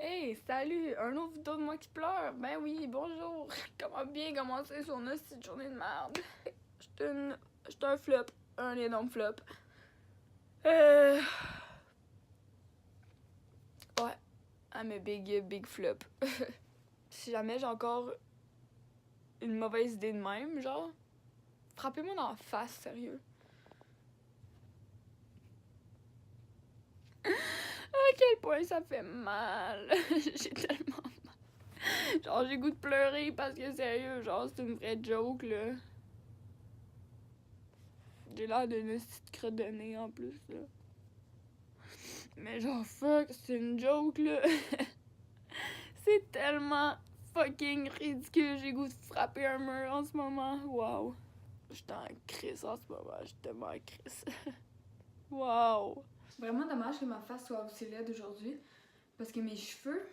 Hey, salut! Un autre vidéo de moi qui pleure? Ben oui, bonjour! Comment bien commencer sur une petite journée de merde? J'étais un flop. Un énorme flop. Ouais. I'm a big flop. Si jamais j'ai encore une mauvaise idée de même, genre, frappez-moi dans la face, sérieux. À quel point ça fait mal! J'ai tellement mal. Genre, j'ai goût de pleurer parce que sérieux, genre, c'est une vraie joke, là. J'ai l'air d'une petite crotte de nez en plus, là. Mais genre, fuck, c'est une joke, là. C'est tellement fucking ridicule. J'ai goût de frapper un mur en ce moment. Wow. J'étais en crise en ce moment. J'étais tellement en crise. Wow. Vraiment dommage que ma face soit aussi laide aujourd'hui. Parce que mes cheveux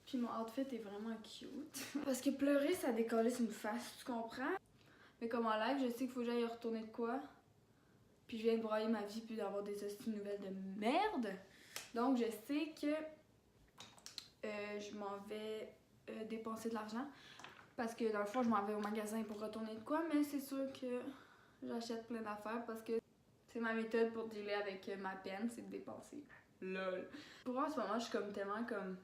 puis mon outfit est vraiment cute. Parce que pleurer, ça décollisse une face, tu comprends? Mais comme en live, je sais qu'il faut que j'aille retourner de quoi. Puis je viens de broyer ma vie puis d'avoir des hosties nouvelles de merde. Donc je sais que je m'en vais dépenser de l'argent. Parce que dans le fond, je m'en vais au magasin pour retourner de quoi. Mais c'est sûr que j'achète plein d'affaires parce que c'est ma méthode pour dealer avec ma peine, c'est de dépenser. Lol. Pour moi, en ce moment, je suis comme tellement comme...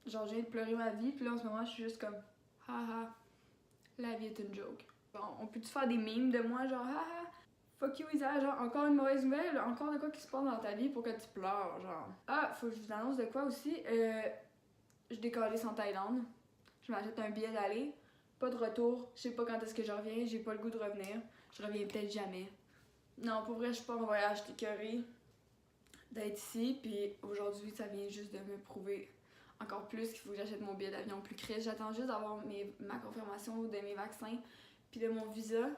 Genre, je viens de pleurer ma vie. Puis là, en ce moment, je suis juste comme... Haha, la vie est une joke. Bon, on peut-tu faire des memes de moi, genre... Haha, fuck you, Isa, genre, encore une mauvaise nouvelle, encore de quoi qui se passe dans ta vie pour que tu pleures, genre. Ah, faut que je vous annonce de quoi aussi. Je décolle en Thaïlande. Je m'achète un billet d'aller. Pas de retour. Je sais pas quand est-ce que je reviens. J'ai pas le goût de revenir. Je reviens peut-être jamais. Non, pour vrai, je suis pas en voyage. J'étais écœurée d'être ici. Puis aujourd'hui, ça vient juste de me prouver encore plus qu'il faut que j'achète mon billet d'avion plus crée. J'attends juste d'avoir ma confirmation de mes vaccins puis de mon visa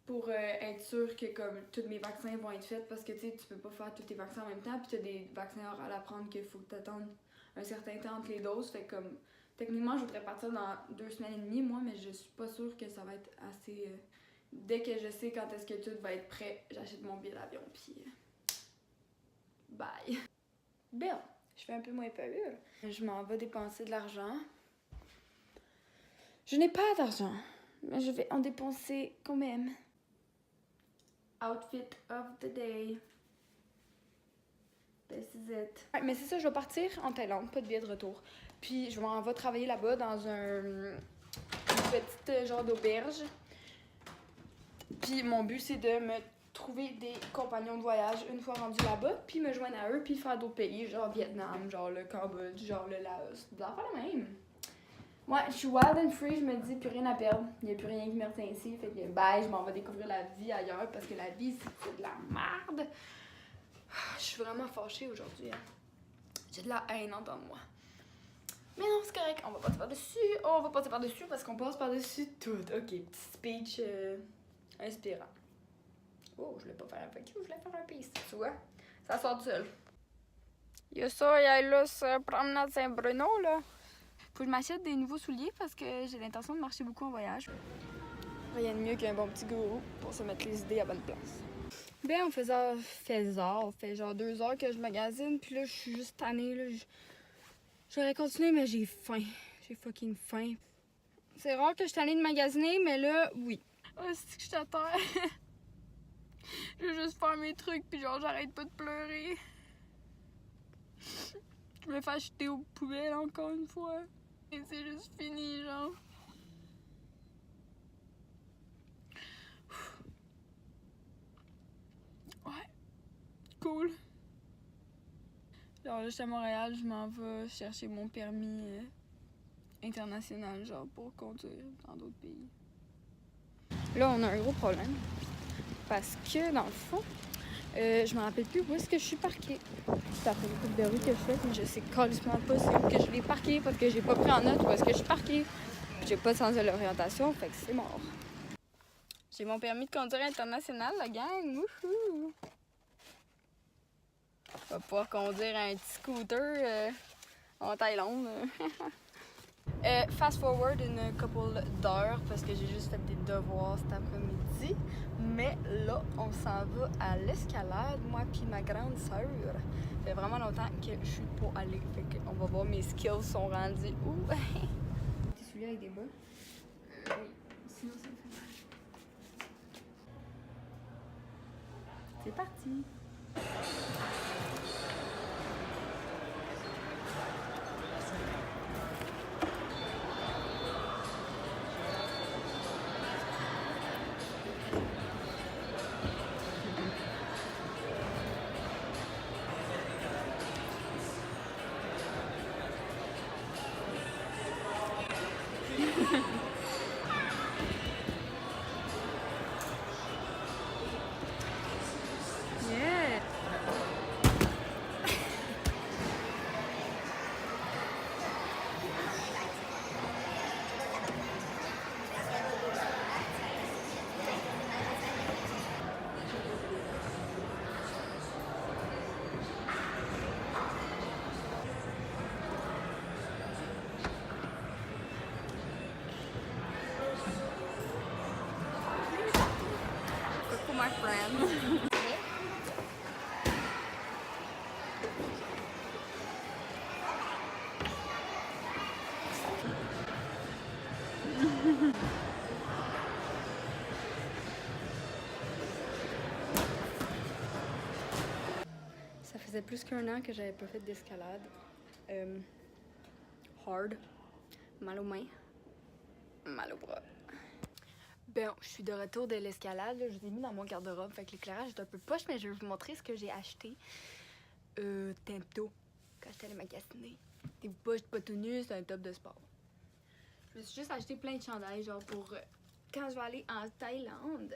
pour être sûre que comme tous mes vaccins vont être faits parce que tu sais, tu peux pas faire tous tes vaccins en même temps. Puis t'as des vaccins oraux à prendre qu'il faut que t'attendes un certain temps entre les doses. Fait comme techniquement, je voudrais partir dans 2 semaines et demie, moi, mais je suis pas sûre que ça va être assez. Dès que je sais quand est-ce que tout va être prêt, j'achète mon billet d'avion, puis. Bye! Bien, je fais un peu moins peur. Je m'en vais dépenser de l'argent. Je n'ai pas d'argent, mais je vais en dépenser quand même. Outfit of the day. This is it. Ouais, mais c'est ça, je vais partir en Thaïlande, pas de billet de retour. Puis je m'en vais travailler là-bas dans une petite genre d'auberge. Puis mon but, c'est de me trouver des compagnons de voyage une fois rendu là-bas, puis me joindre à eux, puis faire d'autres pays, genre Vietnam, genre le Cambodge, genre le Laos. D'en faire la même. Ouais, je suis wild and free, je me dis plus rien à perdre. Il n'y a plus rien qui me retient ici. Fait que bye, je m'en vais découvrir la vie ailleurs parce que la vie, c'est de la merde. Je suis vraiment fâchée aujourd'hui. Hein. J'ai de la haine en dedans de moi. Mais non, c'est correct, on va passer par-dessus. Oh, on va passer par-dessus parce qu'on passe par-dessus tout. Ok, petit speech inspirant. Oh, je voulais pas faire un fuck you, je voulais faire un peace. Tu vois? Ça sort tout seul. Il y a ça, il y a là, ce promenade Saint-Bruno, là. Faut que je m'achète des nouveaux souliers parce que j'ai l'intention de marcher beaucoup en voyage. Rien de mieux qu'un bon petit gourou pour se mettre les idées à bonne place. Ben, on fait genre 2 heures que je magasine, puis là, je suis juste tannée, là. J'aurais continué, mais j'ai faim. J'ai fucking faim. C'est rare que je suis tannée de magasiner, mais là, oui. Oh, c'est que je t'attends. Je veux juste faire mes trucs, puis genre, j'arrête pas de pleurer. Je me fais acheter aux poubelles encore une fois. Et c'est juste fini, genre. Ouais. Cool. Genre, là, je suis à Montréal, je m'en vais chercher mon permis international, genre, pour conduire dans d'autres pays. Là, on a un gros problème. Parce que, dans le fond, je me rappelle plus où est-ce que je suis parquée. C'est après une coupe de rue que je fais, mais je sais carrément pas c'est où que je l'ai parquée parce que j'ai pas pris en note où est-ce que je suis parquée. J'ai pas de sens de l'orientation, fait que c'est mort. J'ai mon permis de conduire international, la gang. Wouhou! On va pouvoir conduire un petit scooter en Thaïlande. Fast forward une couple d'heures parce que j'ai juste fait des devoirs cet après-midi. Mais là, on s'en va à l'escalade, moi puis ma grande sœur. Ça fait vraiment longtemps que je suis pas allée. Fait qu'on va voir mes skills sont rendus où. T'es celui avec des bas? Oui. Sinon, ça me fait mal. C'est parti! Yeah! For my friends. Ça faisait plus qu'un an que j'avais pas fait d'escalade. Hard. Mal aux mains. Mal aux bras. Bon, je suis de retour de l'escalade. Je vous ai mis dans mon garde-robe. Fait que l'éclairage est un peu poche, mais je vais vous montrer ce que j'ai acheté. Tantôt, quand j'étais allée magasiner. Des poches pas tout nues, c'est un top de sport. Je me suis juste acheté plein de chandails, genre pour quand je vais aller en Thaïlande.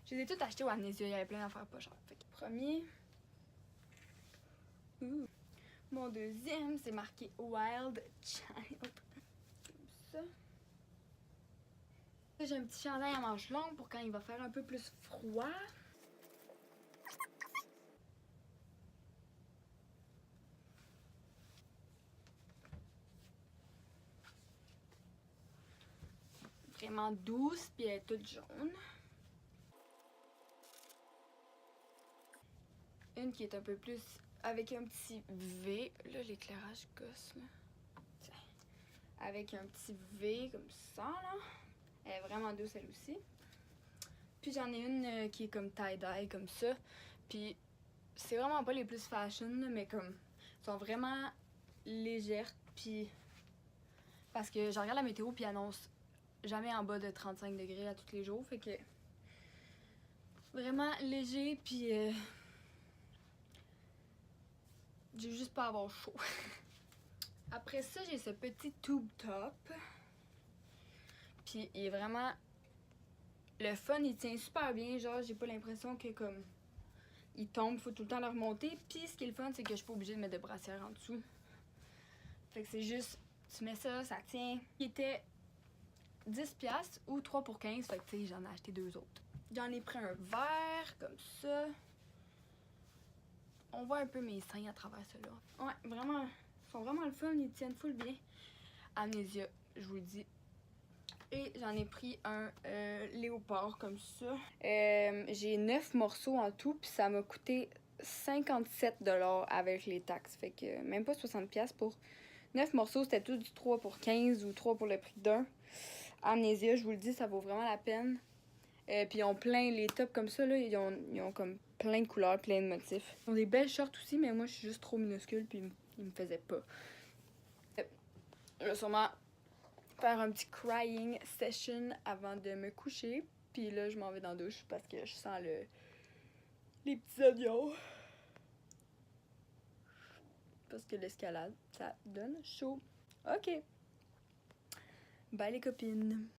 Je les ai toutes achetées au Amnésia. Il y avait plein d'affaires pas chères. Fait que premier. Mon deuxième, c'est marqué Wild Child. Comme ça. J'ai un petit chandail à manches longues pour quand il va faire un peu plus froid. Vraiment douce, puis elle est toute jaune. Une qui est un peu plus avec un petit V. Là, l'éclairage gosse, là. Tiens. Avec un petit V comme ça, là. Elle est vraiment douce, elle aussi. Puis j'en ai une qui est comme tie-dye, comme ça. Puis c'est vraiment pas les plus fashion, là, mais comme sont vraiment légères. Puis parce que je regarde la météo, puis annonce jamais en bas de 35 degrés à tous les jours. Fait que vraiment léger, puis j'ai juste pas à avoir chaud. Après ça, j'ai ce petit tube top. Puis il est vraiment le fun, il tient super bien. Genre, j'ai pas l'impression que comme il tombe, faut tout le temps le remonter. Puis ce qui est le fun, c'est que je suis pas obligée de mettre de brassière en dessous. Fait que c'est juste, tu mets ça, ça tient. Il était 10$ ou 3 pour 15. Fait que tu sais, j'en ai acheté deux autres. J'en ai pris un vert comme ça. On voit un peu mes seins à travers cela. Ouais, vraiment, ils sont vraiment le fun, ils tiennent full bien. Amnésia, je vous le dis. Et j'en ai pris un léopard comme ça. J'ai 9 morceaux en tout, puis ça m'a coûté 57$ avec les taxes. Fait que même pas 60$ pour 9 morceaux. C'était tout du 3 pour 15 ou 3 pour le prix d'un. Amnésia, je vous le dis, ça vaut vraiment la peine. Puis ils ont plein, les tops comme ça, là, ils ont comme plein de couleurs, plein de motifs. Ils ont des belles shorts aussi, mais moi je suis juste trop minuscule, puis ils me faisaient pas. Je vais sûrement faire un petit crying session avant de me coucher. Puis là, je m'en vais dans la douche parce que je sens les petits oignons. Parce que l'escalade, ça donne chaud. Ok. Bye les copines.